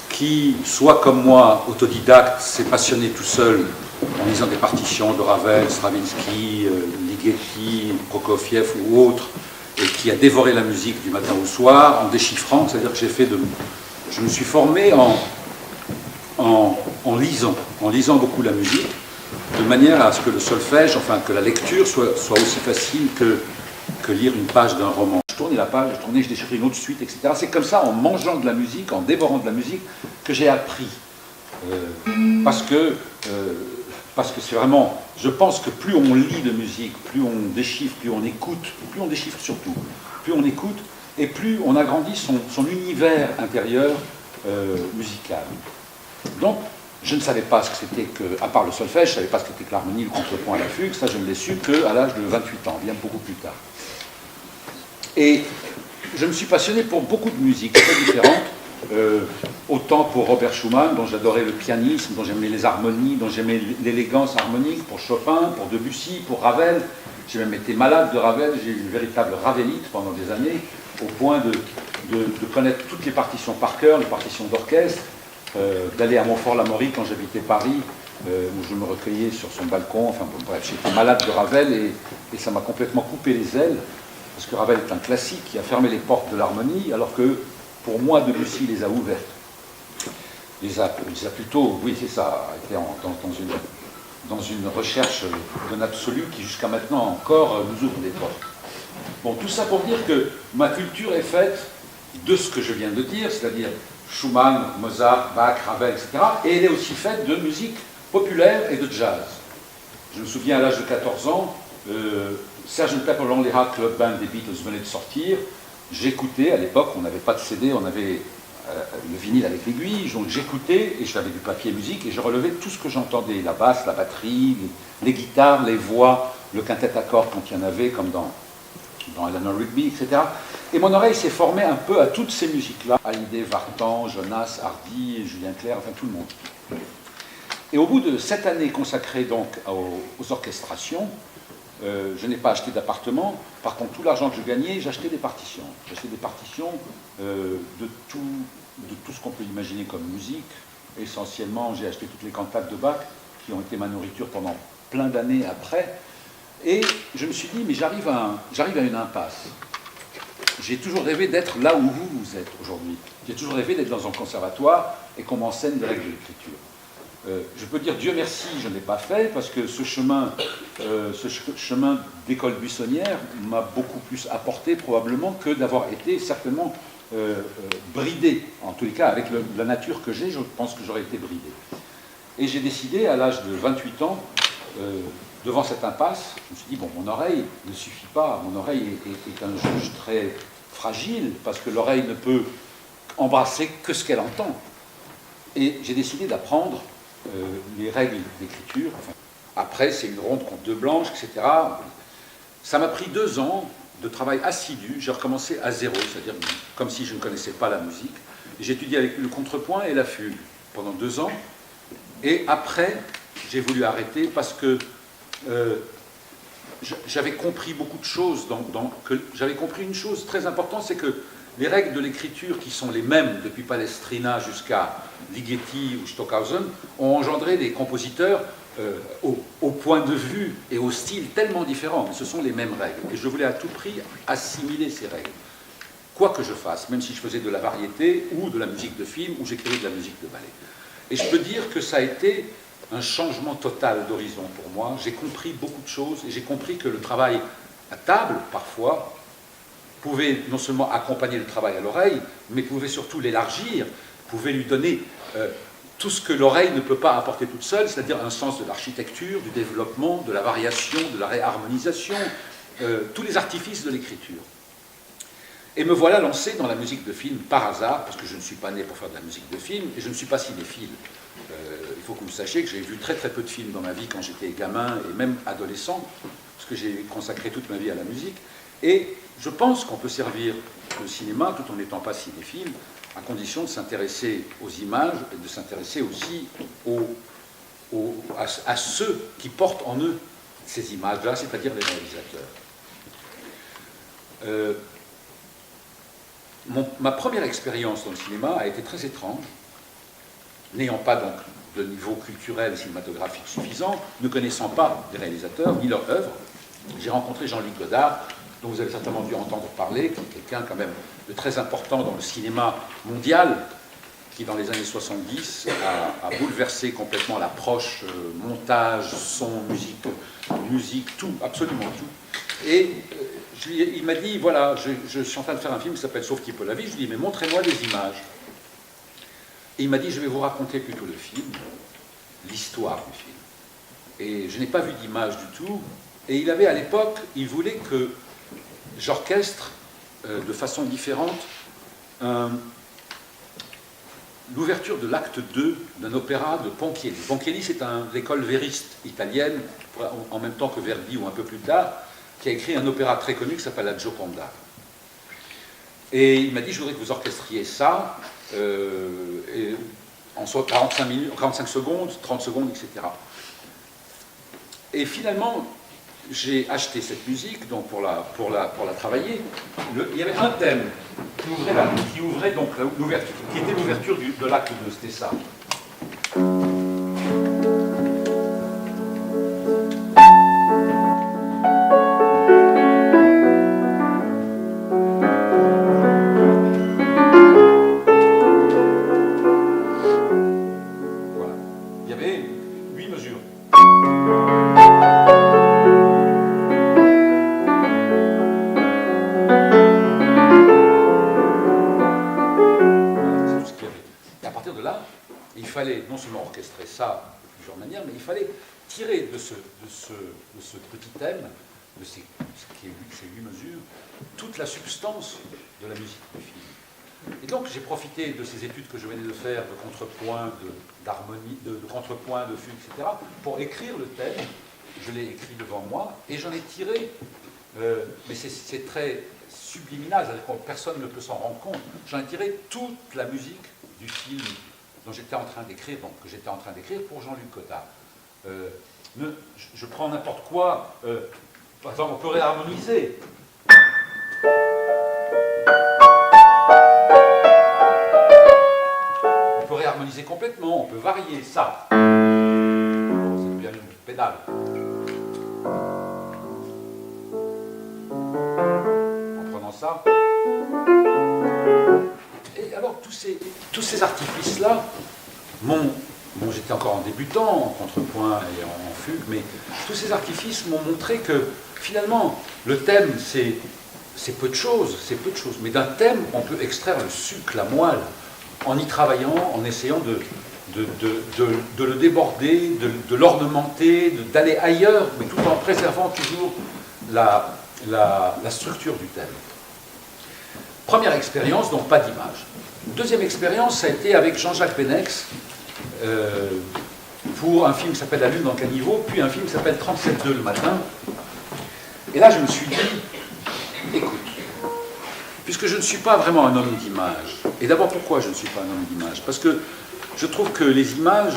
Qui, soit comme moi, autodidacte, s'est passionné tout seul en lisant des partitions de Ravel, Stravinsky, Ligeti, Prokofiev ou autres, et qui a dévoré la musique du matin au soir en déchiffrant, c'est-à-dire que je me suis formé en lisant beaucoup la musique, de manière à ce que le solfège, enfin que la lecture soit aussi facile que lire une page d'un roman. Je tournais la page, je déchirais une autre suite, etc. C'est comme ça, en mangeant de la musique, en dévorant de la musique, que j'ai appris. Parce que c'est vraiment, je pense que plus on lit de musique, plus on déchiffre, plus on écoute, plus on déchiffre surtout, plus on écoute, et plus on agrandit son univers intérieur musical. Donc, je ne savais pas ce que c'était que, à part le solfège, je ne savais pas ce que c'était que l'harmonie, le contrepoint, la fugue, ça je ne l'ai su qu'à l'âge de 28 ans, bien beaucoup plus tard. Et je me suis passionné pour beaucoup de musiques très différentes, autant pour Robert Schumann, dont j'adorais le pianisme, dont j'aimais les harmonies, dont j'aimais l'élégance harmonique, pour Chopin, pour Debussy, pour Ravel. J'ai même été malade de Ravel, j'ai eu une véritable ravelite pendant des années, au point de connaître toutes les partitions par cœur, les partitions d'orchestre, d'aller à Montfort-l'Amaury quand j'habitais Paris, où je me recueillais sur son balcon. Enfin bon, bref, j'étais malade de Ravel et ça m'a complètement coupé les ailes, parce que Ravel est un classique qui a fermé les portes de l'harmonie, alors que pour moi, Debussy les a ouvertes. Les a plutôt, oui c'est ça, été dans une recherche d'un absolu qui jusqu'à maintenant encore nous ouvre des portes. Bon, tout ça pour dire que ma culture est faite de ce que je viens de dire, c'est-à-dire Schumann, Mozart, Bach, Ravel, etc. Et elle est aussi faite de musique populaire et de jazz. Je me souviens à l'âge de 14 ans, Sgt. Pepper Lonely Hearts Club Band des Beatles venait de sortir. J'écoutais, à l'époque, on n'avait pas de CD, on avait le vinyle avec l'aiguille, donc j'écoutais, et j'avais du papier musique, et je relevais tout ce que j'entendais, la basse, la batterie, les guitares, les voix, le quintet à cordes quand il y en avait, comme dans Eleanor Rigby, etc. Et mon oreille s'est formée un peu à toutes ces musiques-là, Hallyday, Vartan, Jonas, Hardy, Julien Clerc, enfin tout le monde. Et au bout de 7 années consacrées donc aux orchestrations, je n'ai pas acheté d'appartement. Par contre, tout l'argent que je gagnais, j'achetais des partitions. J'achetais des partitions de tout ce qu'on peut imaginer comme musique. Essentiellement, j'ai acheté toutes les cantates de Bach, qui ont été ma nourriture pendant plein d'années après. Et je me suis dit, mais j'arrive à une impasse. J'ai toujours rêvé d'être là où vous êtes aujourd'hui. J'ai toujours rêvé d'être dans un conservatoire et qu'on m'enseigne des règles de l'écriture. Je peux dire Dieu merci, je ne l'ai pas fait, parce que ce chemin d'école buissonnière m'a beaucoup plus apporté probablement que d'avoir été certainement bridé. En tous les cas, avec la nature que j'ai, je pense que j'aurais été bridé. Et j'ai décidé, à l'âge de 28 ans, devant cette impasse, je me suis dit, bon, mon oreille ne suffit pas, mon oreille est un juge très fragile, parce que l'oreille ne peut embrasser que ce qu'elle entend. Et j'ai décidé d'apprendre les règles d'écriture. Enfin, après, c'est une ronde contre deux blanches, etc. Ça m'a pris 2 ans de travail assidu. J'ai recommencé à zéro, c'est-à-dire comme si je ne connaissais pas la musique. J'ai étudié avec le contrepoint et la fugue pendant 2 ans. Et après, j'ai voulu arrêter parce que j'avais compris beaucoup de choses. J'avais compris une chose très importante, c'est que les règles de l'écriture, qui sont les mêmes depuis Palestrina jusqu'à Ligeti ou Stockhausen, ont engendré des compositeurs au point de vue et au style tellement différents, mais ce sont les mêmes règles. Et je voulais à tout prix assimiler ces règles. Quoi que je fasse, même si je faisais de la variété ou de la musique de film ou j'écrivais de la musique de ballet. Et je peux dire que ça a été un changement total d'horizon pour moi. J'ai compris beaucoup de choses et j'ai compris que le travail à table, parfois, pouvait non seulement accompagner le travail à l'oreille, mais pouvait surtout l'élargir, pouvait lui donner tout ce que l'oreille ne peut pas apporter toute seule, c'est-à-dire un sens de l'architecture, du développement, de la variation, de la réharmonisation, tous les artifices de l'écriture. Et me voilà lancé dans la musique de film par hasard, parce que je ne suis pas né pour faire de la musique de film, et je ne suis pas cinéphile. Il faut que vous sachiez que j'ai vu très très peu de films dans ma vie quand j'étais gamin et même adolescent, parce que j'ai consacré toute ma vie à la musique. Et je pense qu'on peut servir le cinéma tout en n'étant pas cinéphile, à condition de s'intéresser aux images et de s'intéresser aussi à ceux qui portent en eux ces images-là, c'est-à-dire les réalisateurs. ma première expérience dans le cinéma a été très étrange, n'ayant pas donc de niveau culturel et cinématographique suffisant, ne connaissant pas les réalisateurs ni leur œuvre. J'ai rencontré Jean-Luc Godard, dont vous avez certainement dû entendre parler, qui est quelqu'un quand même de très important dans le cinéma mondial, qui dans les années 70 a bouleversé complètement l'approche, montage, son, musique, tout, absolument tout. Et il m'a dit, voilà, je suis en train de faire un film qui s'appelle Sauve qui peut la vie. Je lui ai dit, mais montrez-moi des images. Et il m'a dit, je vais vous raconter plutôt le film, l'histoire du film. Et je n'ai pas vu d'image du tout. Et il avait à l'époque, il voulait que j'orchestre de façon différente l'ouverture de l'acte 2 d'un opéra de Ponchielli. Ponchielli, c'est l'école vériste italienne, en même temps que Verdi ou un peu plus tard, qui a écrit un opéra très connu qui s'appelle La Gioconda. Et il m'a dit, je voudrais que vous orchestriez ça en 45 secondes, 30 secondes, etc. Et finalement, j'ai acheté cette musique donc pour la travailler. Il y avait un thème qui ouvrait donc l'ouverture, qui était l'ouverture de l'acte 2, c'était ça. Voilà. Il y avait 8 mesures. Il fallait non seulement orchestrer ça de plusieurs manières, mais il fallait tirer de ce petit thème, de ces 8 mesures, toute la substance de la musique du film. Et donc j'ai profité de ces études que je venais de faire, de contrepoint, d'harmonie, de contrepoint, de fugue, etc., pour écrire le thème. Je l'ai écrit devant moi, et j'en ai tiré, mais c'est très subliminal, c'est-à-dire que personne ne peut s'en rendre compte, j'en ai tiré toute la musique du film dont j'étais en train d'écrire, que j'étais en train d'écrire pour Jean-Luc Godard. Je prends n'importe quoi, par exemple, on peut réharmoniser. On peut réharmoniser complètement, on peut varier ça. C'est bien une pédale. En prenant ça. Et alors, tous ces artifices-là j'étais encore en débutant, en contrepoint et en fugue, mais tous ces artifices m'ont montré que, finalement, le thème, c'est peu de choses, mais d'un thème, on peut extraire le sucre, la moelle, en y travaillant, en essayant de le déborder, de l'ornementer, d'aller ailleurs, mais tout en préservant toujours la structure du thème. Première expérience, donc pas d'image. Deuxième expérience, ça a été avec Jean-Jacques Benex pour un film qui s'appelle La Lune dans le caniveau, puis un film qui s'appelle 37-2 le matin. Et là, je me suis dit, écoute, puisque je ne suis pas vraiment un homme d'image, et d'abord pourquoi je ne suis pas un homme d'image? Parce que je trouve que les images,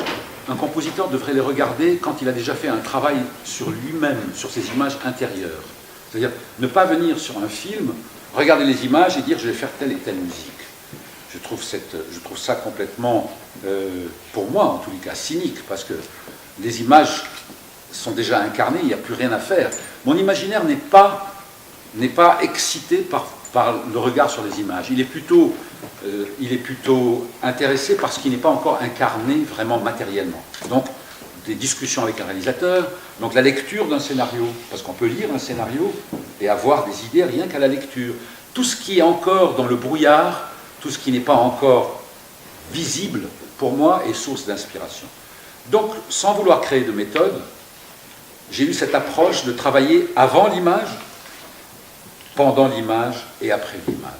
un compositeur devrait les regarder quand il a déjà fait un travail sur lui-même, sur ses images intérieures. C'est-à-dire ne pas venir sur un film, regarder les images et dire je vais faire telle et telle musique. Je trouve ça complètement, pour moi en tous les cas, cynique, parce que les images sont déjà incarnées, il n'y a plus rien à faire. Mon imaginaire n'est pas excité par le regard sur les images. Il est plutôt intéressé par ce qui n'est pas encore incarné vraiment matériellement. Donc, des discussions avec un réalisateur, donc la lecture d'un scénario, parce qu'on peut lire un scénario et avoir des idées rien qu'à la lecture. Tout ce qui est encore dans le brouillard, tout ce qui n'est pas encore visible, pour moi, est source d'inspiration. Donc, sans vouloir créer de méthode, j'ai eu cette approche de travailler avant l'image, pendant l'image et après l'image.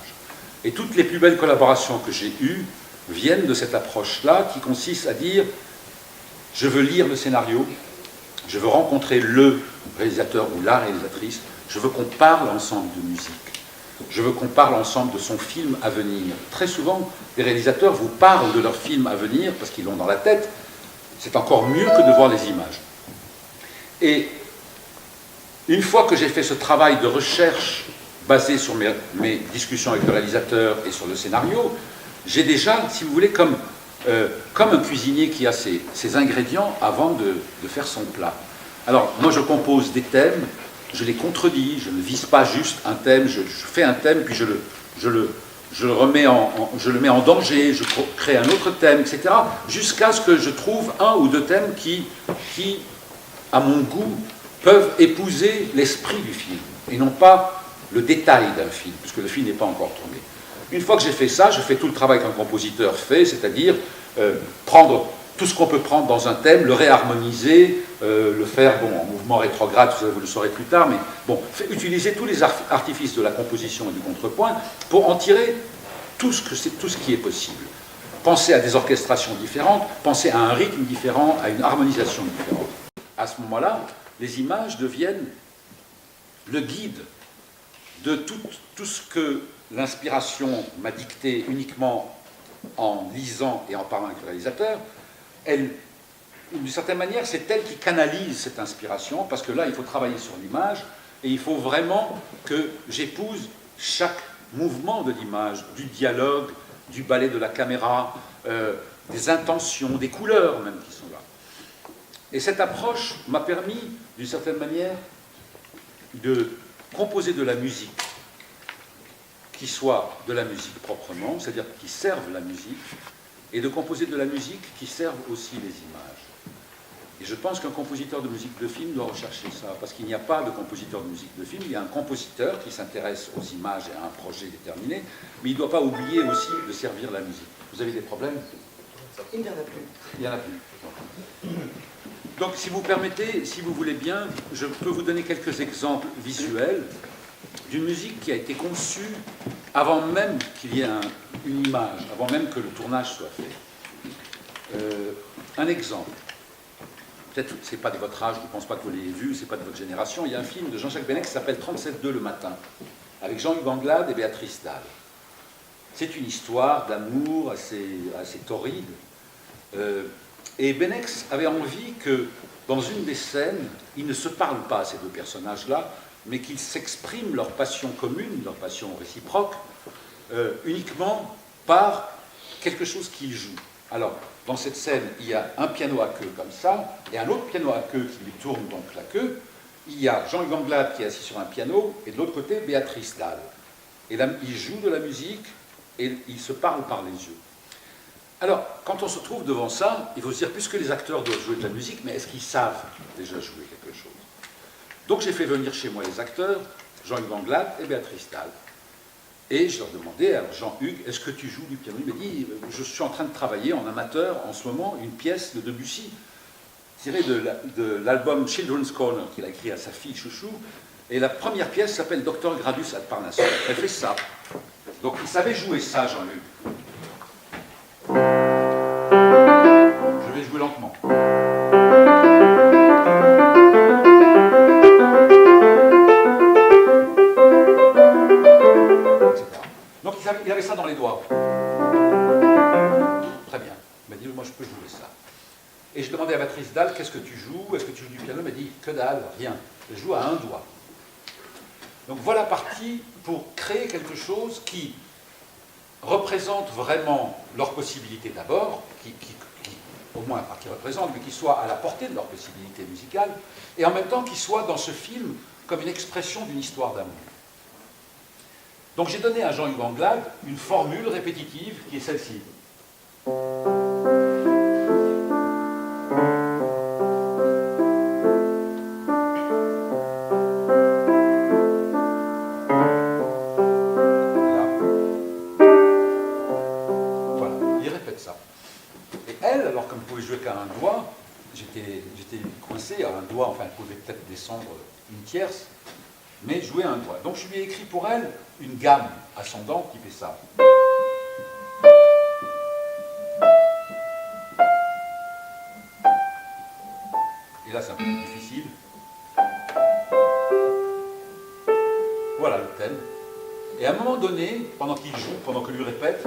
Et toutes les plus belles collaborations que j'ai eues viennent de cette approche-là, qui consiste à dire je veux lire le scénario, je veux rencontrer le réalisateur ou la réalisatrice, je veux qu'on parle ensemble de musique, je veux qu'on parle ensemble de son film à venir. Très souvent, les réalisateurs vous parlent de leur film à venir parce qu'ils l'ont dans la tête. C'est encore mieux que de voir les images. Et une fois que j'ai fait ce travail de recherche basé sur mes discussions avec le réalisateur et sur le scénario, j'ai déjà, si vous voulez, comme un cuisinier qui a ses ingrédients avant de faire son plat. Alors, moi, je compose des thèmes, je les contredis, je ne vise pas juste un thème, je fais un thème, puis je le mets en danger, je crée un autre thème, etc., jusqu'à ce que je trouve un ou deux thèmes qui, à mon goût, peuvent épouser l'esprit du film, et non pas le détail d'un film, puisque le film n'est pas encore tourné. Une fois que j'ai fait ça, je fais tout le travail qu'un compositeur fait, c'est-à-dire prendre tout ce qu'on peut prendre dans un thème, le réharmoniser, le faire en mouvement rétrograde, vous le saurez plus tard, mais bon, utiliser tous les artifices de la composition et du contrepoint pour en tirer tout ce qui est possible. Penser à des orchestrations différentes, penser à un rythme différent, à une harmonisation différente. À ce moment-là, les images deviennent le guide de tout ce que l'inspiration m'a dicté uniquement en lisant et en parlant avec le réalisateur. D'une certaine manière, c'est elle qui canalise cette inspiration, parce que là, il faut travailler sur l'image, et il faut vraiment que j'épouse chaque mouvement de l'image, du dialogue, du ballet de la caméra, des intentions, des couleurs même qui sont là. Et cette approche m'a permis, d'une certaine manière, de composer de la musique qui soit de la musique proprement, c'est-à-dire qui serve la musique, et de composer de la musique qui serve aussi les images. Et je pense qu'un compositeur de musique de film doit rechercher ça, parce qu'il n'y a pas de compositeur de musique de film, il y a un compositeur qui s'intéresse aux images et à un projet déterminé, mais il ne doit pas oublier aussi de servir la musique. Vous avez des problèmes? Il n'y en a plus. Il n'y en a plus. Donc, si vous permettez, si vous voulez bien, je peux vous donner quelques exemples visuels d'une musique qui a été conçue avant même qu'il y ait une image, avant même que le tournage soit fait. Un exemple. Peut-être que ce n'est pas de votre âge, je ne pense pas que vous l'ayez vu, ce n'est pas de votre génération. Il y a un film de Jean-Jacques Benex qui s'appelle 37-2 le matin, avec Jean-Hugues Anglade et Béatrice Dalle. C'est une histoire d'amour assez torride. Et Benex avait envie que, dans une des scènes, ils ne se parlent pas, ces deux personnages-là, mais qu'ils s'expriment leur passion commune, leur passion réciproque, uniquement par quelque chose qu'ils jouent. Alors, dans cette scène, il y a un piano à queue comme ça, et un autre piano à queue qui lui tourne donc la queue. Il y a Jean-Hugues Anglade qui est assis sur un piano, et de l'autre côté, Béatrice Dalle. Et là, ils jouent de la musique, et ils se parlent par les yeux. Alors, quand on se trouve devant ça, il faut se dire, puisque les acteurs doivent jouer de la musique, mais est-ce qu'ils savent déjà jouer quelque chose? Donc j'ai fait venir chez moi les acteurs, Jean-Hugues Anglade et Béatrice Dalle. Et je leur demandais, alors Jean-Hugues, est-ce que tu joues du piano? Il m'a dit, je suis en train de travailler en amateur en ce moment une pièce de Debussy, tirée de l'album Children's Corner qu'il a écrit à sa fille Chouchou. Et la première pièce s'appelle Docteur Gradus ad Parnassus. Elle fait ça. Donc il savait jouer ça, Jean-Hugues. Je vais jouer lentement. Donc il avait ça dans les doigts. Très bien. Il m'a dit, moi je peux jouer ça. Et je demandais à Béatrice Dalle, qu'est-ce que tu joues? Est-ce que tu joues du piano? Elle m'a dit, que dalle, rien. Je joue à un doigt. Donc voilà parti pour créer quelque chose qui représente vraiment leurs possibilités d'abord, au moins pas qui représente, mais qui soit à la portée de leurs possibilités musicales, et en même temps qui soit dans ce film comme une expression d'une histoire d'amour. Donc j'ai donné à Jean-Hugues Anglade une formule répétitive qui est celle-ci. Qu'à un doigt, j'étais coincé à un doigt, enfin elle pouvait peut-être descendre une tierce, mais jouer un doigt. Donc je lui ai écrit pour elle une gamme ascendante qui fait ça. Et là c'est un peu plus difficile. Voilà le thème. Et à un moment donné, pendant qu'il joue, pendant que lui répète,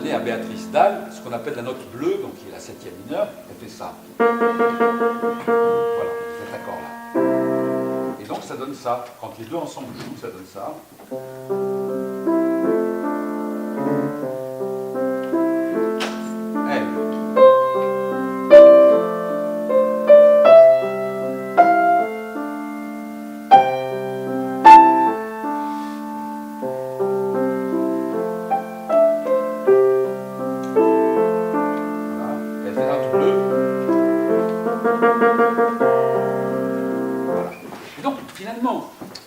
à Béatrice Dalle, ce qu'on appelle la note bleue, donc qui est la septième mineure, elle fait ça. Voilà, cet accord-là. donne ça. Quand les deux ensemble jouent, ça donne ça.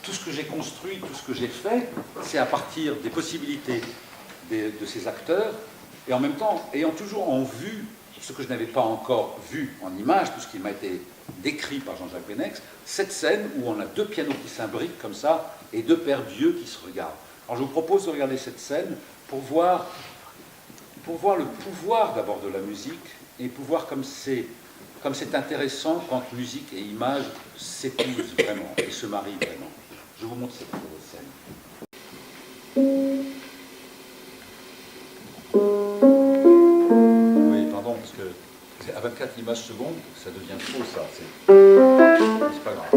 Tout ce que j'ai construit, tout ce que j'ai fait, c'est à partir des possibilités de ces acteurs, et en même temps, ayant toujours en vue ce que je n'avais pas encore vu en image, tout ce qui m'a été décrit par Jean-Jacques Benex, cette scène où on a deux pianos qui s'imbriquent comme ça, et deux paires d'yeux qui se regardent. Alors je vous propose de regarder cette scène pour voir le pouvoir d'abord de la musique, et pour voir comme c'est intéressant quand musique et image s'épousent vraiment et se marient vraiment. Je vous montre cette scène. Oui, pardon, parce que c'est à 24 images secondes, ça devient faux, ça. C'est pas grave.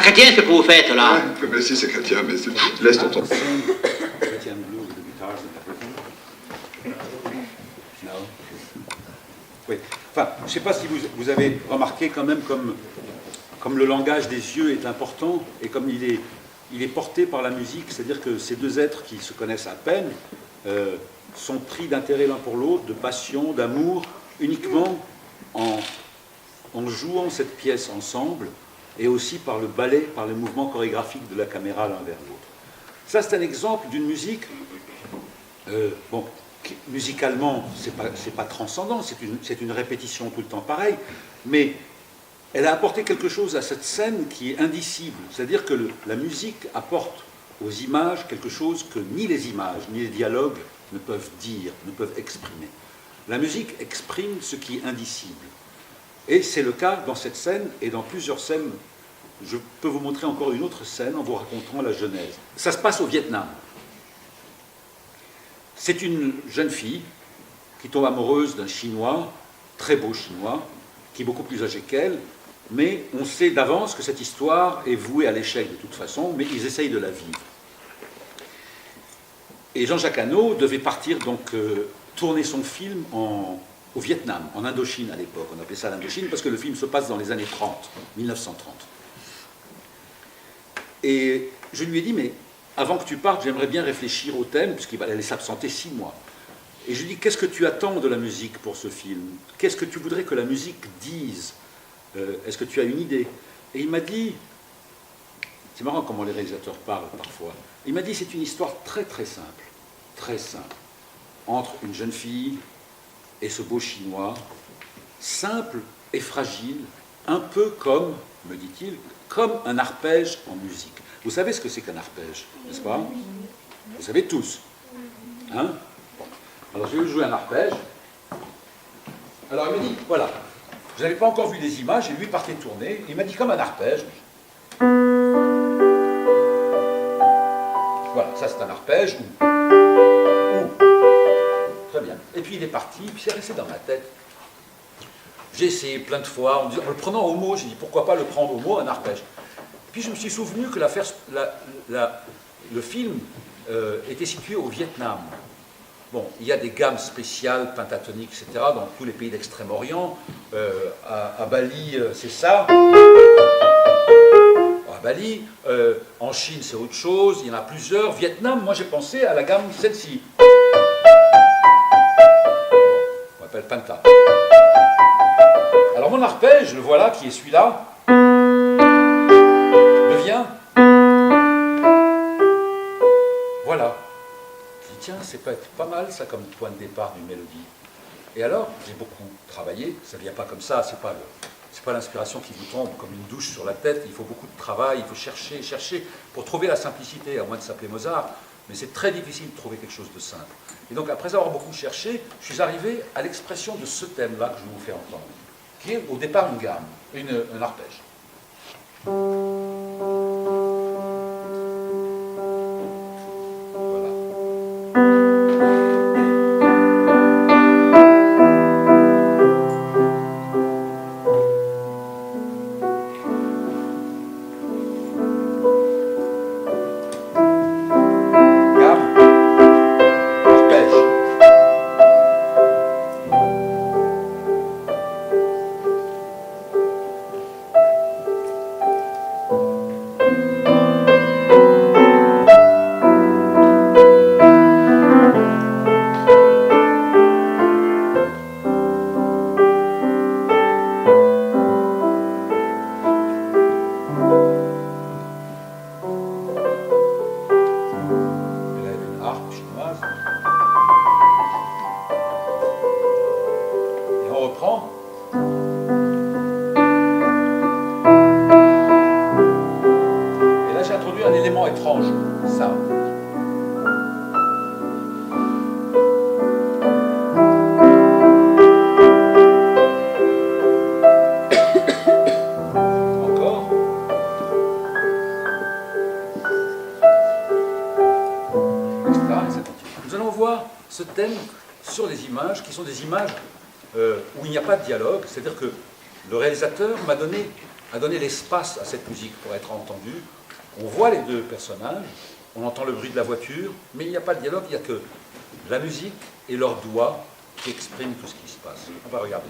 Chrétien, ce que vous faites là? Ouais, mais si c'est chrétien, mais laisse ton temps. Oui. Enfin, je ne sais pas si vous avez remarqué quand même comme le langage des yeux est important et comme il est porté par la musique, c'est-à-dire que ces deux êtres qui se connaissent à peine sont pris d'intérêt l'un pour l'autre, de passion, d'amour, uniquement en jouant cette pièce ensemble, et aussi par le ballet, par les mouvements chorégraphiques de la caméra l'un vers l'autre. Ça, c'est un exemple d'une musique, bon, musicalement, c'est pas transcendant, c'est une répétition tout le temps pareille, mais elle a apporté quelque chose à cette scène qui est indicible, c'est-à-dire que la musique apporte aux images quelque chose que ni les images, ni les dialogues ne peuvent dire, ne peuvent exprimer. La musique exprime ce qui est indicible. Et c'est le cas dans cette scène et dans plusieurs scènes. Je peux vous montrer encore une autre scène en vous racontant la genèse. Ça se passe au Vietnam. C'est une jeune fille qui tombe amoureuse d'un Chinois, très beau Chinois, qui est beaucoup plus âgé qu'elle, mais on sait d'avance que cette histoire est vouée à l'échec de toute façon, mais ils essayent de la vivre. Et Jean-Jacques Hano devait partir donc tourner son film au Vietnam, en Indochine à l'époque. On appelait ça l'Indochine parce que le film se passe dans les années 30, 1930. Et je lui ai dit, mais avant que tu partes, j'aimerais bien réfléchir au thème, puisqu'il allait s'absenter 6 mois. Et je lui ai dit, qu'est-ce que tu attends de la musique pour ce film? Qu'est-ce que tu voudrais que la musique dise? Est-ce que tu as une idée? Et il m'a dit, c'est marrant comment les réalisateurs parlent parfois, il m'a dit, c'est une histoire très simple, entre une jeune fille et ce beau Chinois, simple et fragile, un peu comme, me dit-il, comme un arpège en musique. Vous savez ce que c'est qu'un arpège, n'est-ce pas? Vous savez tous. Hein? Bon. Alors je vais vous jouer un arpège. Alors il me dit, voilà, je n'avais pas encore vu des images, et lui partait tourner, il m'a dit comme un arpège. Voilà, ça c'est un arpège. Très très bien. Et puis il est parti, puis c'est resté dans ma tête. J'ai essayé plein de fois, en le prenant au mot, j'ai dit pourquoi pas le prendre au mot, un arpège. Puis je me suis souvenu que le film était situé au Vietnam. Bon, il y a des gammes spéciales, pentatoniques, etc., dans tous les pays d'Extrême-Orient. À Bali, c'est ça. À Bali, en Chine, c'est autre chose. Il y en a plusieurs. Vietnam, moi, j'ai pensé à la gamme celle-ci. On appelle penta. Alors, mon arpège, le voilà, qui est celui-là, devient... Voilà. Tiens, c'est pas mal ça comme point de départ d'une mélodie. Et alors, j'ai beaucoup travaillé, ça ne vient pas comme ça, c'est pas l'inspiration qui vous tombe comme une douche sur la tête, il faut beaucoup de travail, il faut chercher pour trouver la simplicité, à moins de s'appeler Mozart, mais c'est très difficile de trouver quelque chose de simple. Et donc, après avoir beaucoup cherché, je suis arrivé à l'expression de ce thème-là que je vais vous faire entendre, qui est au départ une gamme, un arpège. Ce thème sur les images qui sont des images où il n'y a pas de dialogue, c'est-à-dire que le réalisateur a donné l'espace à cette musique pour être entendue. On voit les deux personnages, on entend le bruit de la voiture, mais il n'y a pas de dialogue, il n'y a que la musique et leurs doigts qui expriment tout ce qui se passe. On va regarder.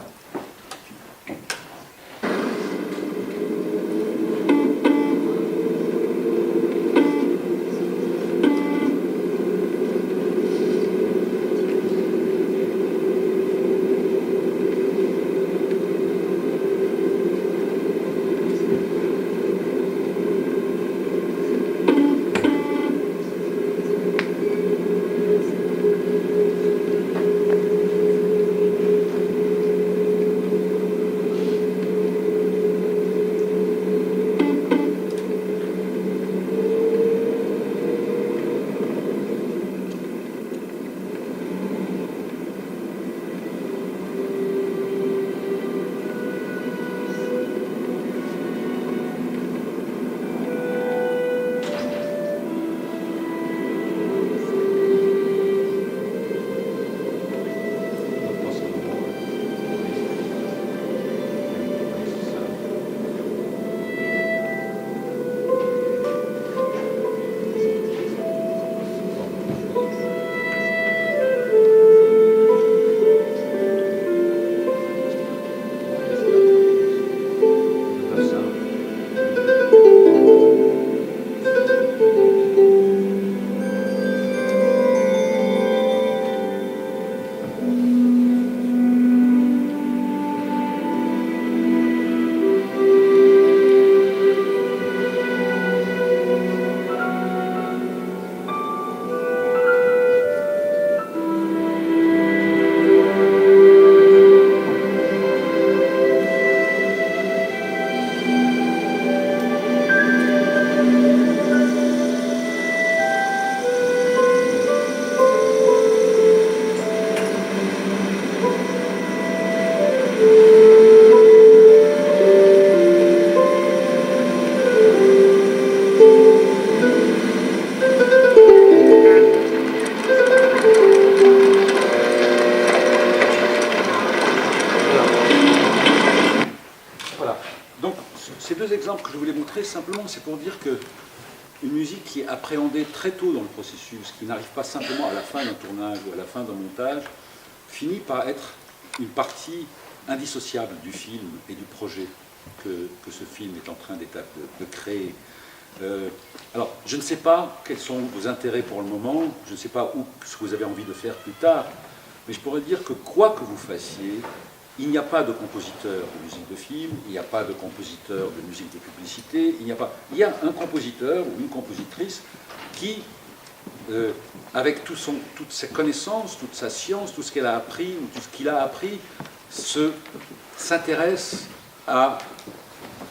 ces deux exemples que je voulais montrer, simplement, c'est pour dire que une musique qui est appréhendée très tôt dans le processus, qui n'arrive pas simplement à la fin d'un tournage ou à la fin d'un montage, finit par être une partie indissociable du film et du projet que ce film est en train de créer. Alors, je ne sais pas quels sont vos intérêts pour le moment, je ne sais pas ce que vous avez envie de faire plus tard, mais je pourrais dire que quoi que vous fassiez, il n'y a pas de compositeur de musique de film, il n'y a pas de compositeur de musique de publicité, il y a un compositeur ou une compositrice qui, avec toutes ses connaissances, toute sa science, tout ce qu'elle a appris, ou tout ce qu'il a appris, s'intéresse à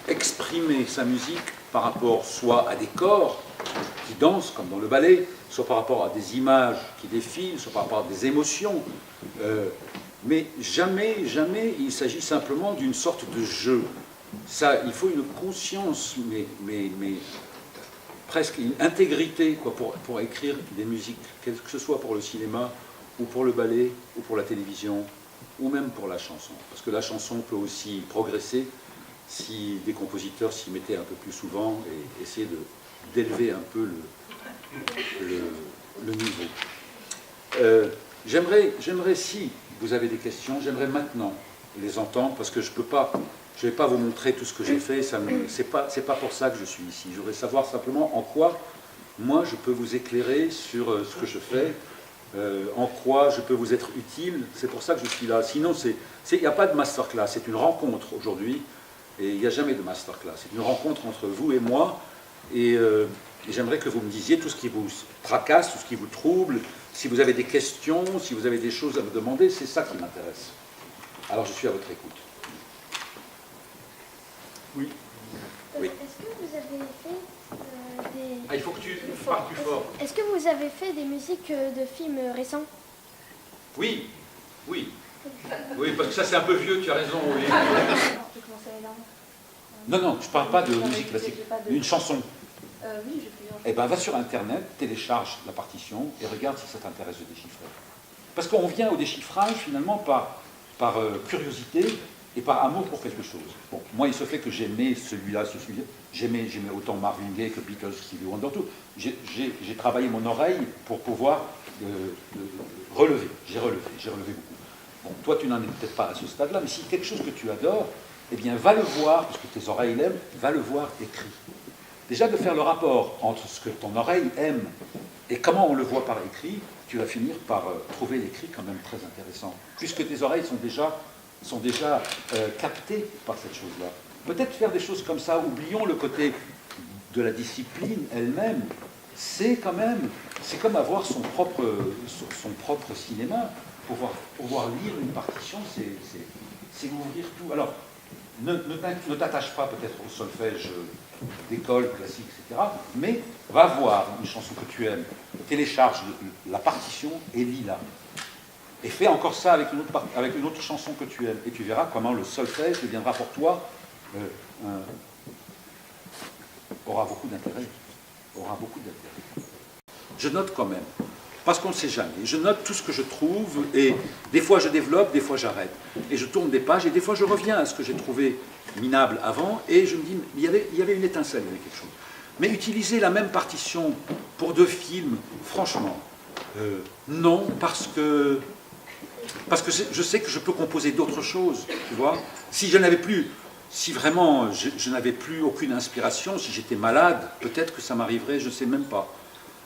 exprimer sa musique par rapport soit à des corps qui dansent, comme dans le ballet, soit par rapport à des images qui défilent, soit par rapport à des émotions. Mais jamais, jamais il s'agit simplement d'une sorte de jeu. Ça, il faut une conscience, mais presque une intégrité quoi, pour écrire des musiques, que ce soit pour le cinéma, ou pour le ballet, ou pour la télévision, ou même pour la chanson. Parce que la chanson peut aussi progresser si des compositeurs s'y mettaient un peu plus souvent et essayer d'élever un peu le niveau. J'aimerais, si vous avez des questions, j'aimerais maintenant les entendre, parce que je ne vais pas vous montrer tout ce que j'ai fait, c'est pas pour ça que je suis ici. Je voudrais savoir simplement en quoi, moi, je peux vous éclairer sur ce que je fais, en quoi je peux vous être utile, c'est pour ça que je suis là. Sinon, il n'y a pas de masterclass, c'est une rencontre aujourd'hui, et il n'y a jamais de masterclass. C'est une rencontre entre vous et moi, et j'aimerais que vous me disiez tout ce qui vous tracasse, tout ce qui vous trouble, si vous avez des questions, si vous avez des choses à me demander, c'est ça qui m'intéresse. Alors je suis à votre écoute. Oui. Oui. Est-ce que vous avez fait des... Ah, il faut que tu parles plus fort. Est-ce que vous avez fait des musiques de films récents? Oui, oui. Oui, parce que ça c'est un peu vieux, tu as raison. Oui. Non, je ne parle pas de musique classique, une chanson. Oui, j'ai plusieurs. Eh bien, va sur Internet, télécharge la partition et regarde si ça t'intéresse de déchiffrer. Parce qu'on vient au déchiffrage finalement par curiosité et par amour pour quelque chose. Bon, moi, il se fait que j'aimais celui-là, j'aimais autant Marvin Gaye que Beatles, Stevie Wonder, tout. J'ai travaillé mon oreille pour pouvoir relever. J'ai relevé beaucoup. Bon, toi, tu n'en es peut-être pas à ce stade-là, mais si quelque chose que tu adores, eh bien, va le voir, parce que tes oreilles l'aiment, va le voir écrit. Déjà, de faire le rapport entre ce que ton oreille aime et comment on le voit par écrit, tu vas finir par trouver l'écrit quand même très intéressant, puisque tes oreilles sont déjà captées par cette chose-là. Peut-être faire des choses comme ça, oublions le côté de la discipline elle-même, c'est comme avoir son propre cinéma. Pouvoir lire une partition, c'est ouvrir tout. Alors, ne t'attache pas peut-être au solfège d'école, classique, etc. Mais va voir une chanson que tu aimes, télécharge la partition et lis-la. Et fais encore ça avec une autre chanson que tu aimes. Et tu verras comment le solfège deviendra pour toi aura beaucoup d'intérêt. Je note quand même, parce qu'on ne sait jamais. Je note tout ce que je trouve, et des fois je développe, des fois j'arrête. Et je tourne des pages, et des fois je reviens à ce que j'ai trouvé minable avant, et je me dis, il y avait une étincelle, il y avait quelque chose. Mais utiliser la même partition pour deux films, franchement, non, parce que je sais que je peux composer d'autres choses, tu vois. Si vraiment je n'avais plus aucune inspiration, si j'étais malade, peut-être que ça m'arriverait, je ne sais même pas.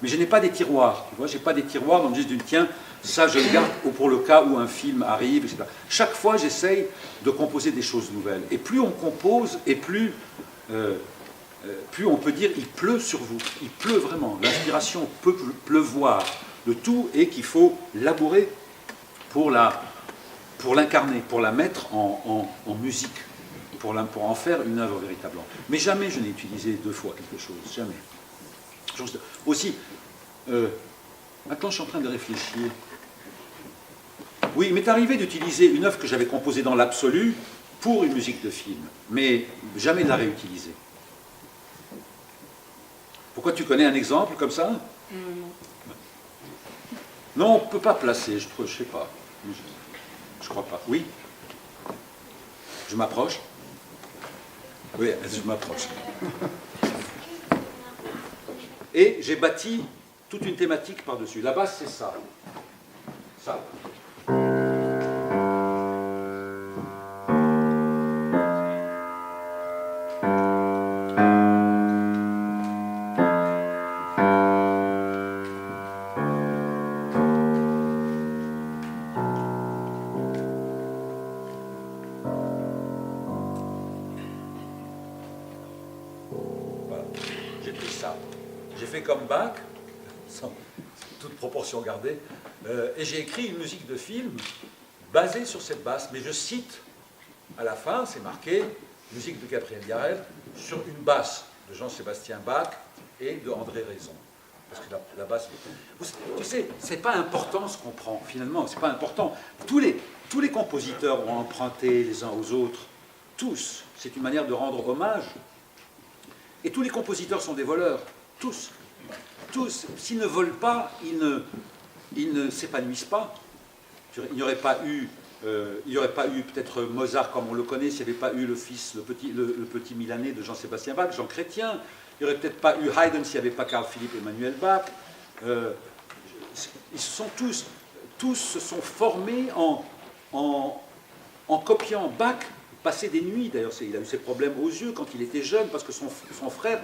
Mais je n'ai pas des tiroirs, tu vois, je n'ai pas des tiroirs dans le disque tiens, ça je le garde pour le cas où un film arrive, etc. Chaque fois, j'essaye de composer des choses nouvelles. Et plus on compose, et plus on peut dire, il pleut sur vous. Il pleut vraiment. L'inspiration peut pleuvoir de tout, et qu'il faut labourer pour l'incarner, pour la mettre en musique, pour en faire une œuvre véritablement. Mais jamais je n'ai utilisé deux fois quelque chose, jamais. Aussi, maintenant je suis en train de réfléchir. Oui, il m'est arrivé d'utiliser une œuvre que j'avais composée dans l'absolu pour une musique de film, mais jamais de la réutiliser. Pourquoi, tu connais un exemple comme ça? Non, on ne peut pas placer, je ne sais pas. Je crois pas. Oui? Je m'approche. Oui, je m'approche. Et j'ai bâti toute une thématique par-dessus. La basse, c'est ça. Ça. Voilà. J'ai pris ça. J'ai fait comme Bach, sans toute proportion gardée, et j'ai écrit une musique de film basée sur cette basse, mais je cite à la fin, c'est marqué, musique de Gabriel Yared, sur une basse de Jean-Sébastien Bach et de André Raison. Parce que la basse... Tu sais, c'est pas important ce qu'on prend, finalement, c'est pas important. Tous les compositeurs ont emprunté les uns aux autres, tous. C'est une manière de rendre hommage. Et tous les compositeurs sont des voleurs, tous. Tous. S'ils ne volent pas, ils ne s'épanouissent pas. Il n'y aurait pas eu peut-être Mozart comme on le connaît s'il n'y avait pas eu le petit Milanais de Jean-Sébastien Bach, Jean Chrétien. Il n'y aurait peut-être pas eu Haydn s'il n'y avait pas Carl-Philippe Emmanuel Bach. Ils sont tous se sont formés en copiant Bach. Passait des nuits, d'ailleurs, il a eu ses problèmes aux yeux quand il était jeune, parce que son frère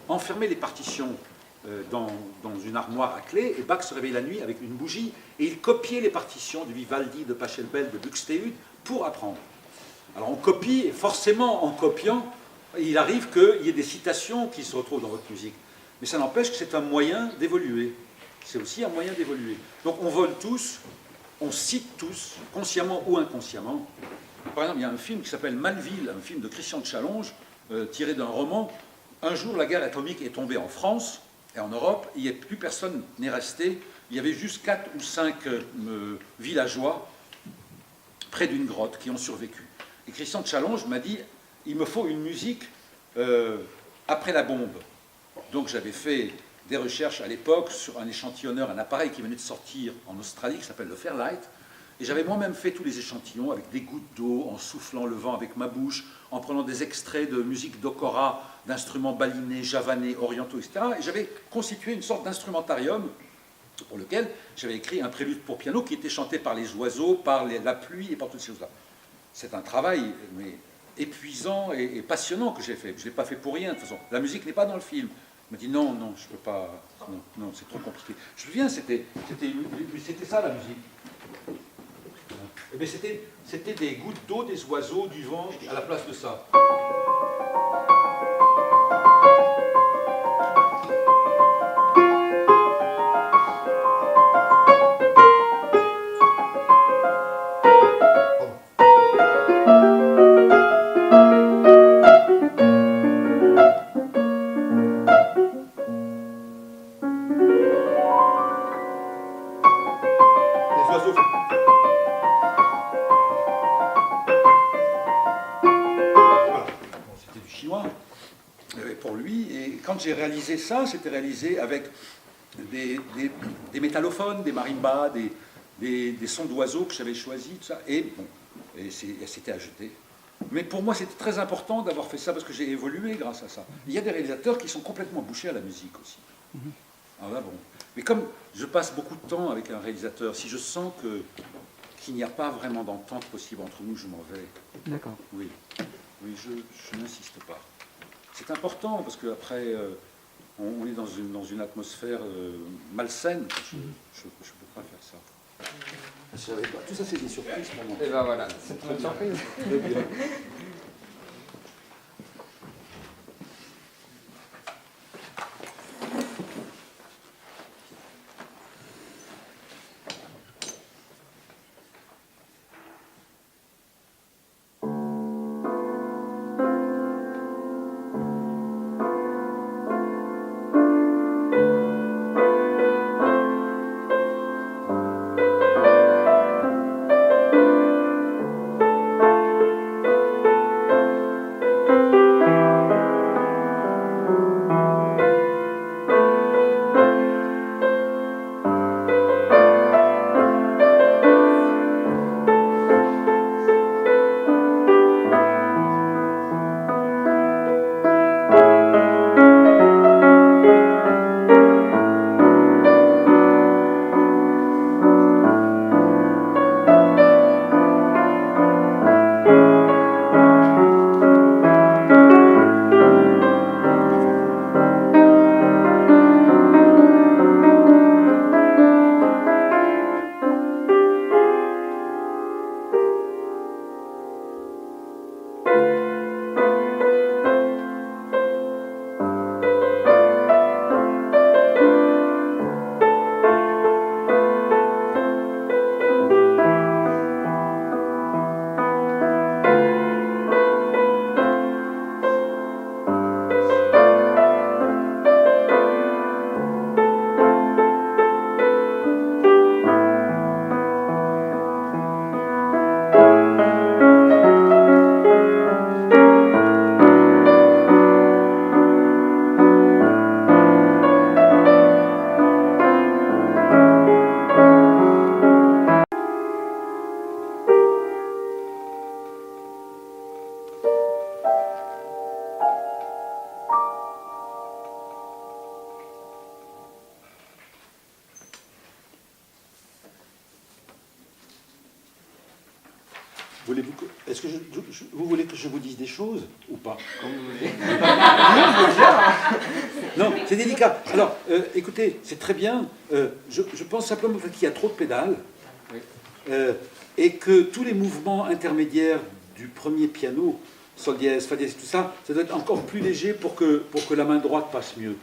enfermait les partitions dans une armoire à clé, et Bach se réveillait la nuit avec une bougie, et il copiait les partitions de Vivaldi, de Pachelbel, de Buxtehude, pour apprendre. Alors on copie, et forcément en copiant, il arrive qu'il y ait des citations qui se retrouvent dans votre musique. Mais ça n'empêche que c'est un moyen d'évoluer. C'est aussi un moyen d'évoluer. Donc on vole tous, on cite tous, consciemment ou inconsciemment. Par exemple, il y a un film qui s'appelle Manville, un film de Christian de Challonge, tiré d'un roman. Un jour, la guerre atomique est tombée en France et en Europe. Plus personne n'est resté. Il y avait juste 4 ou 5 villageois près d'une grotte qui ont survécu. Et Christian de Challonge m'a dit, il me faut une musique après la bombe. Donc j'avais fait des recherches à l'époque sur un échantillonneur, un appareil qui venait de sortir en Australie, qui s'appelle le Fairlight. Et j'avais moi-même fait tous les échantillons avec des gouttes d'eau, en soufflant le vent avec ma bouche, en prenant des extraits de musique d'okora, d'instruments balinais, javanais, orientaux, etc. Et j'avais constitué une sorte d'instrumentarium pour lequel j'avais écrit un prélude pour piano qui était chanté par les oiseaux, par la pluie et par toutes ces choses-là. C'est un travail mais épuisant et passionnant que j'ai fait. Je ne l'ai pas fait pour rien, de toute façon. La musique n'est pas dans le film. Il m'a dit non, je ne peux pas, non, c'est trop compliqué. Je me souviens, c'était ça la musique. Eh bien, c'était des gouttes d'eau, des oiseaux, du vent, à la place de ça. Les oiseaux. Pour lui, et quand j'ai réalisé ça, c'était réalisé avec des métallophones, des marimbas, des sons d'oiseaux que j'avais choisis, tout ça, et bon, c'était à jeter. Mais pour moi, c'était très important d'avoir fait ça parce que j'ai évolué grâce à ça. Il y a des réalisateurs qui sont complètement bouchés à la musique aussi. Alors là, bon. Mais comme je passe beaucoup de temps avec un réalisateur, si je sens qu'il n'y a pas vraiment d'entente possible entre nous, je m'en vais. D'accord. Oui, je n'insiste pas. C'est important parce qu'après, on est dans une atmosphère malsaine. Je ne peux pas faire ça. Je savais pas. Tout ça, c'est des surprises pour moi. Et ben voilà, c'est une surprise. Très bien. est-ce que vous voulez que je vous dise des choses ou pas? Comme vous voulez. Non, c'est délicat. Alors, écoutez, c'est très bien. Je pense simplement qu'il y a trop de pédales. Oui. Et que tous les mouvements intermédiaires du premier piano, sol dièse, fa dièse, tout ça, ça doit être encore plus léger pour que la main droite passe mieux.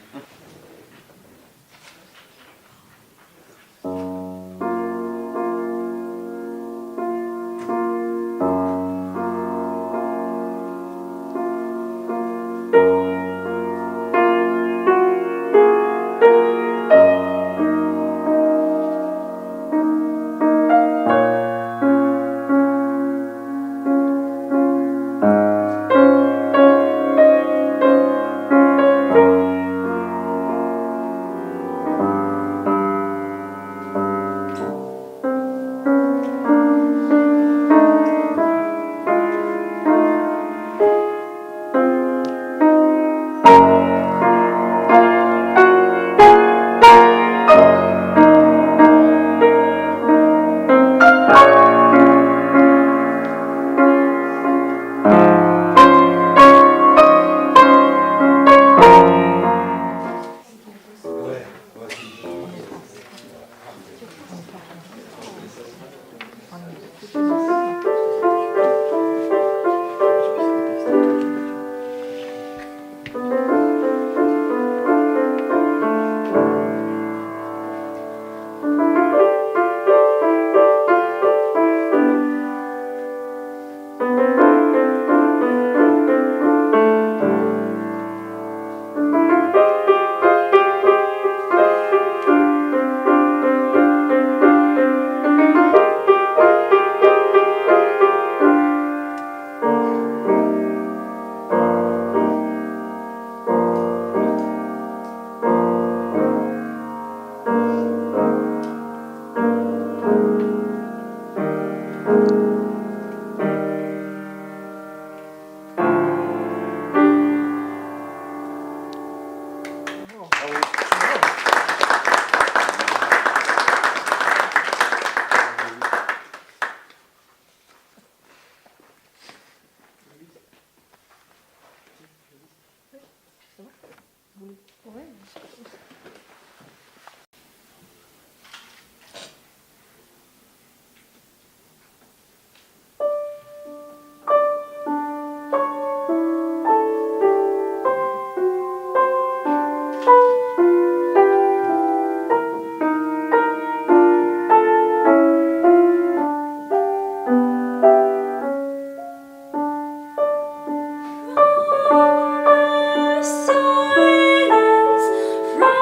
Silence from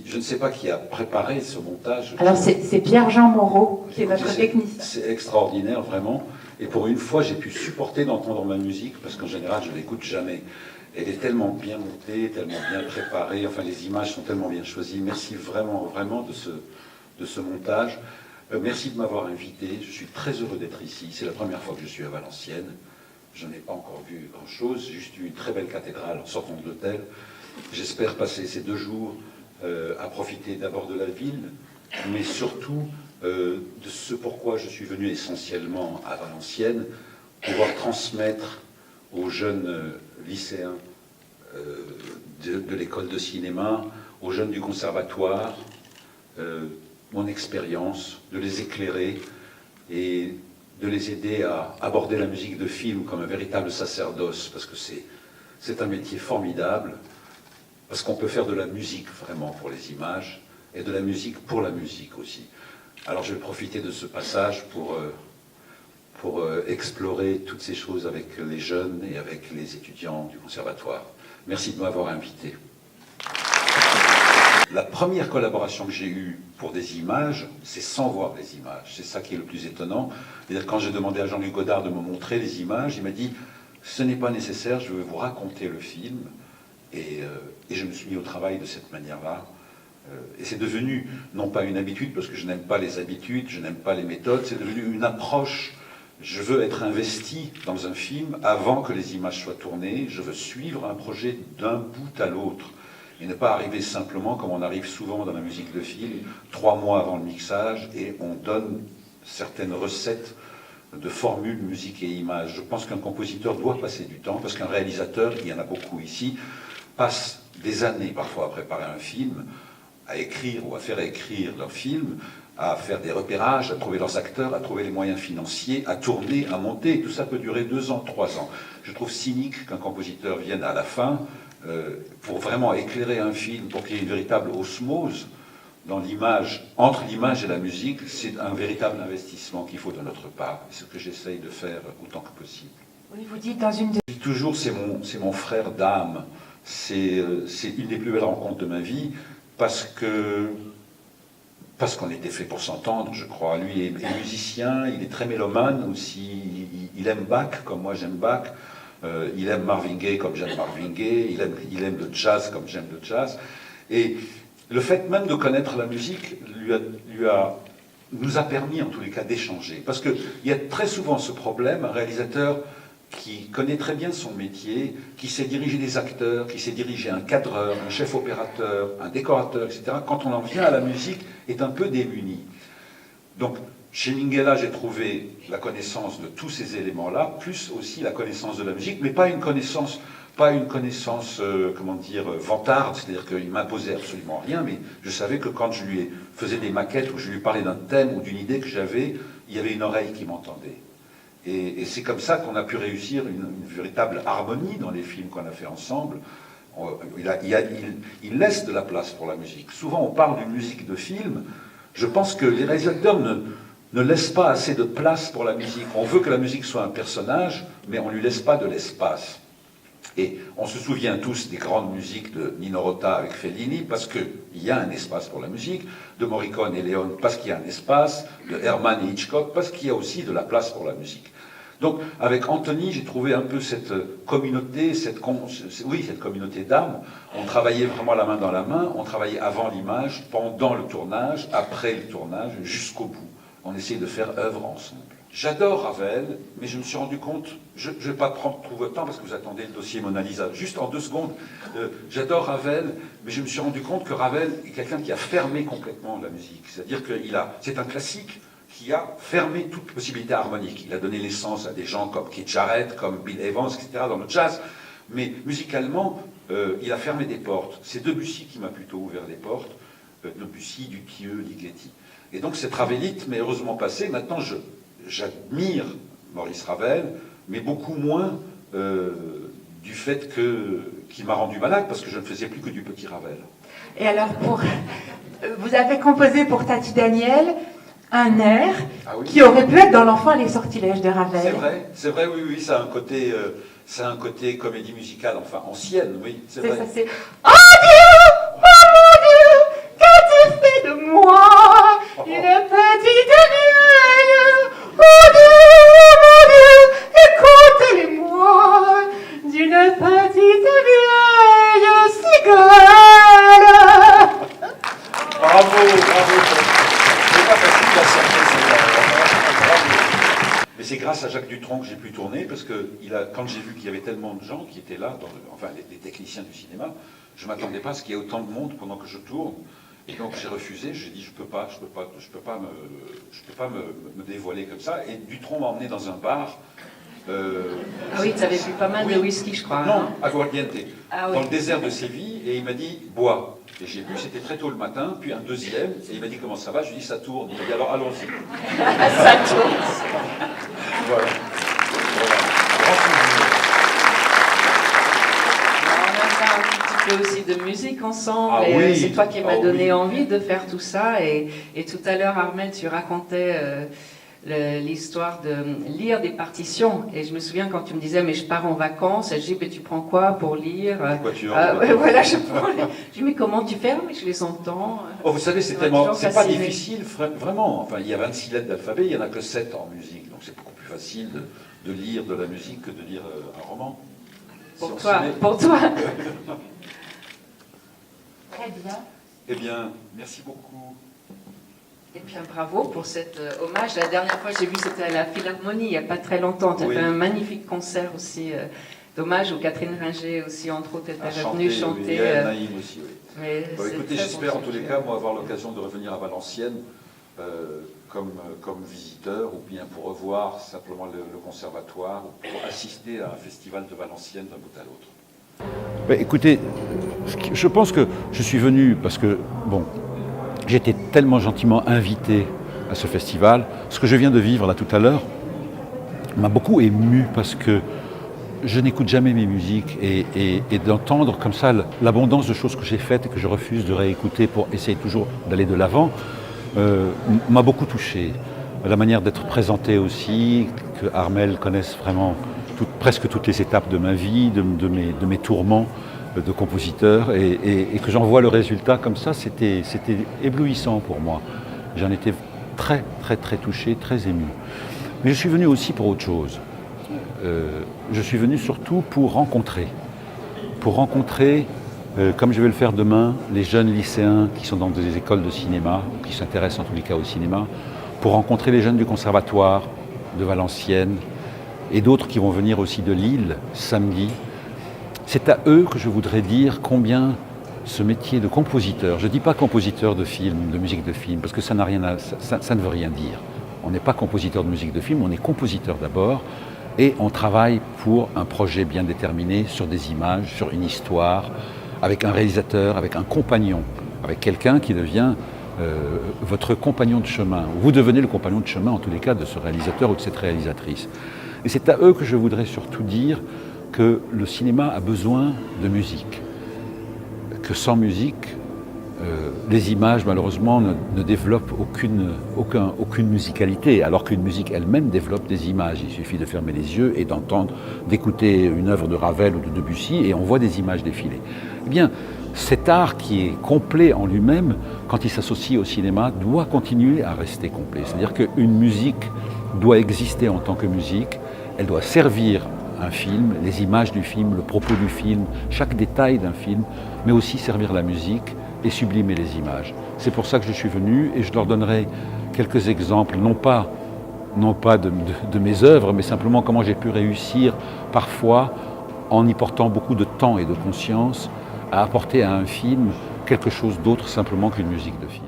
je ne sais pas qui a préparé ce montage. Alors c'est Pierre-Jean Moreau qui est notre technicien. C'est extraordinaire, vraiment. Et pour une fois, j'ai pu supporter d'entendre ma musique, parce qu'en général, je ne l'écoute jamais. Elle est tellement bien montée, tellement bien préparée, enfin les images sont tellement bien choisies. Merci vraiment, vraiment de ce montage. Merci de m'avoir invité, je suis très heureux d'être ici. C'est la première fois que je suis à Valenciennes. Je n'ai pas encore vu grand-chose, j'ai juste vu une très belle cathédrale en sortant de l'hôtel. J'espère passer ces 2 jours à profiter d'abord de la ville, mais surtout de ce pourquoi je suis venu essentiellement à Valenciennes, pouvoir transmettre aux jeunes lycéens de l'école de cinéma, aux jeunes du conservatoire, mon expérience, de les éclairer et de les aider à aborder la musique de film comme un véritable sacerdoce, parce que c'est un métier formidable, parce qu'on peut faire de la musique vraiment pour les images, et de la musique pour la musique aussi. Alors je vais profiter de ce passage pour explorer toutes ces choses avec les jeunes et avec les étudiants du conservatoire. Merci de m'avoir invité. La première collaboration que j'ai eue pour des images, c'est sans voir les images. C'est ça qui est le plus étonnant. C'est-à-dire, quand j'ai demandé à Jean-Luc Godard de me montrer les images, il m'a dit « ce n'est pas nécessaire, je vais vous raconter le film ». Et je me suis mis au travail de cette manière-là. Et c'est devenu, non pas une habitude, parce que je n'aime pas les habitudes, je n'aime pas les méthodes, c'est devenu une approche. Je veux être investi dans un film avant que les images soient tournées. Je veux suivre un projet d'un bout à l'autre. Et ne pas arriver simplement, comme on arrive souvent dans la musique de film, 3 mois avant le mixage, et on donne certaines recettes de formules, musique et images. Je pense qu'un compositeur doit passer du temps, parce qu'un réalisateur, il y en a beaucoup ici, passe des années parfois à préparer un film, à écrire ou à faire écrire leur film, à faire des repérages, à trouver leurs acteurs, à trouver les moyens financiers, à tourner, à monter. Tout ça peut durer 2 ans, 3 ans. Je trouve cynique qu'un compositeur vienne à la fin pour vraiment éclairer un film, pour qu'il y ait une véritable osmose dans l'image, entre l'image et la musique. C'est un véritable investissement qu'il faut de notre part. C'est ce que j'essaye de faire autant que possible. Oui, vous dites dans une... Je dis toujours, c'est mon frère d'âme. C'est une des plus belles rencontres de ma vie, parce qu'on était fait pour s'entendre, je crois. Lui est musicien, il est très mélomane aussi, il aime Bach comme moi j'aime Bach, il aime Marvin Gaye comme j'aime Marvin Gaye, il aime le jazz comme j'aime le jazz. Et le fait même de connaître la musique nous a permis en tous les cas d'échanger. Parce qu'il y a très souvent ce problème, un réalisateur qui connaît très bien son métier, qui sait diriger des acteurs, qui sait diriger un cadreur, un chef opérateur, un décorateur, etc., quand on en vient à la musique, est un peu démuni. Donc, chez Minghella, j'ai trouvé la connaissance de tous ces éléments-là, plus aussi la connaissance de la musique, mais pas une connaissance comment dire, vantarde, c'est-à-dire qu'il m'imposait absolument rien, mais je savais que quand je lui faisais des maquettes, ou je lui parlais d'un thème ou d'une idée que j'avais, il y avait une oreille qui m'entendait. Et c'est comme ça qu'on a pu réussir une véritable harmonie dans les films qu'on a fait ensemble. Il laisse de la place pour la musique. Souvent, on parle d'une musique de film. Je pense que les réalisateurs ne laissent pas assez de place pour la musique. On veut que la musique soit un personnage, mais on ne lui laisse pas de l'espace. Et on se souvient tous des grandes musiques de Nino Rota avec Fellini, parce qu'il y a un espace pour la musique, de Morricone et Leone, parce qu'il y a un espace, de Herman et Hitchcock, parce qu'il y a aussi de la place pour la musique. Donc, avec Anthony, j'ai trouvé un peu cette communauté, cette communauté d'âme. On travaillait vraiment la main dans la main, on travaillait avant l'image, pendant le tournage, après le tournage, jusqu'au bout. On essayait de faire œuvre ensemble. J'adore Ravel, mais je me suis rendu compte, je ne vais pas prendre trop votre temps parce que vous attendez le dossier Mona Lisa, juste en 2 secondes, j'adore Ravel, mais je me suis rendu compte que Ravel est quelqu'un qui a fermé complètement la musique. C'est-à-dire que c'est un classique qui a fermé toute possibilité harmonique. Il a donné naissance à des gens comme Keith Jarrett, comme Bill Evans, etc. dans le jazz, mais musicalement, il a fermé des portes. C'est Debussy qui m'a plutôt ouvert les portes, Debussy, Dutilleux, Ligeti. Et donc c'est ravelite, mais heureusement passé. Maintenant, j'admire Maurice Ravel, mais beaucoup moins du fait qu'il m'a rendu malade, parce que je ne faisais plus que du petit Ravel. Et alors, vous avez composé pour Tati Daniel un air qui aurait pu être dans L'Enfant et les sortilèges de Ravel. C'est vrai, oui, ça a un côté comédie musicale, enfin ancienne, oui, c'est vrai. Ça, c'est « Oh Dieu! Oh mon Dieu! grâce à Jacques Dutronc que j'ai pu tourner, parce que quand j'ai vu qu'il y avait tellement de gens qui étaient là, enfin les techniciens du cinéma, je ne m'attendais pas à ce qu'il y ait autant de monde pendant que je tourne. Et donc j'ai refusé, j'ai dit je peux pas me dévoiler comme ça. Et Dutronc m'a emmené dans un bar. Ah oui, tu avais bu pas mal de whisky, je crois. Non, hein. aguardiente, Ah oui. dans le désert de Séville, et il m'a dit bois. Et j'ai bu, c'était très tôt le matin, puis un deuxième, et il m'a dit comment ça va, je lui ai dit ça tourne. Il m'a dit alors allons-y. Ça tourne. Voilà. Grand souvenir. On a fait un petit peu aussi de musique ensemble, Ah et oui. c'est toi qui m'as Ah donné oui. envie de faire tout ça. Et tout à l'heure, Armel, tu racontais l'histoire de lire des partitions. Et je me souviens quand tu me disais, mais je pars en vacances, et je dis, mais tu prends quoi pour lire? Voilà, je prends. Je dis, mais comment tu fais? Mais je les entends. Oh, vous savez, c'est Ça m'a toujours c'est pas fasciné. difficile, vraiment. Enfin, il y a 26 lettres d'alphabet, il n'y en a que 7 en musique. Donc c'est beaucoup plus facile de lire de la musique que de lire un roman. Si on s'y met. Pour toi. Très bien. Eh bien, merci beaucoup. Et bien bravo pour cet hommage. La dernière fois j'ai vu c'était à la Philharmonie, il n'y a pas très longtemps. Tu as Oui. fait un magnifique concert aussi d'hommage où Catherine Ringer aussi, entre autres, était revenue chanter. Oui, et Naïm aussi, oui. Mais Bon, c'est écoutez, très j'espère bon en tous les sujet. cas, moi, avoir l'occasion de revenir à Valenciennes comme visiteur, ou bien pour revoir simplement le conservatoire, ou pour assister à un festival de Valenciennes d'un bout à l'autre. Écoutez, je pense que je suis venu parce que, bon, j'ai été tellement gentiment invité à ce festival. Ce que je viens de vivre là tout à l'heure m'a beaucoup ému parce que je n'écoute jamais mes musiques et d'entendre comme ça l'abondance de choses que j'ai faites et que je refuse de réécouter pour essayer toujours d'aller de l'avant m'a beaucoup touché. La manière d'être présenté aussi, que Armel connaisse vraiment presque toutes les étapes de ma vie, de mes tourments de compositeur et que j'en vois le résultat comme ça, c'était éblouissant pour moi. J'en étais très très très touché, très ému. Mais je suis venu aussi pour autre chose. Je suis venu surtout pour rencontrer, comme je vais le faire demain, les jeunes lycéens qui sont dans des écoles de cinéma, qui s'intéressent en tous les cas au cinéma, pour rencontrer les jeunes du conservatoire de Valenciennes et d'autres qui vont venir aussi de Lille samedi. C'est à eux que je voudrais dire combien ce métier de compositeur, je ne dis pas compositeur de film, de musique de film, parce que ça ne veut rien dire. On n'est pas compositeur de musique de film, on est compositeur d'abord, et on travaille pour un projet bien déterminé, sur des images, sur une histoire, avec un réalisateur, avec un compagnon, avec quelqu'un qui devient votre compagnon de chemin. Vous devenez le compagnon de chemin, en tous les cas, de ce réalisateur ou de cette réalisatrice. Et c'est à eux que je voudrais surtout dire que le cinéma a besoin de musique, que sans musique, les images malheureusement ne développent aucune musicalité, alors qu'une musique elle-même développe des images. Il suffit de fermer les yeux et d'écouter une œuvre de Ravel ou de Debussy et on voit des images défiler. Eh bien, cet art qui est complet en lui-même, quand il s'associe au cinéma, doit continuer à rester complet. C'est-à-dire qu'une musique doit exister en tant que musique, elle doit servir un film, les images du film, le propos du film, chaque détail d'un film, mais aussi servir la musique et sublimer les images. C'est pour ça que je suis venu et je leur donnerai quelques exemples, non pas de mes œuvres, mais simplement comment j'ai pu réussir parfois, en y portant beaucoup de temps et de conscience, à apporter à un film quelque chose d'autre simplement qu'une musique de film.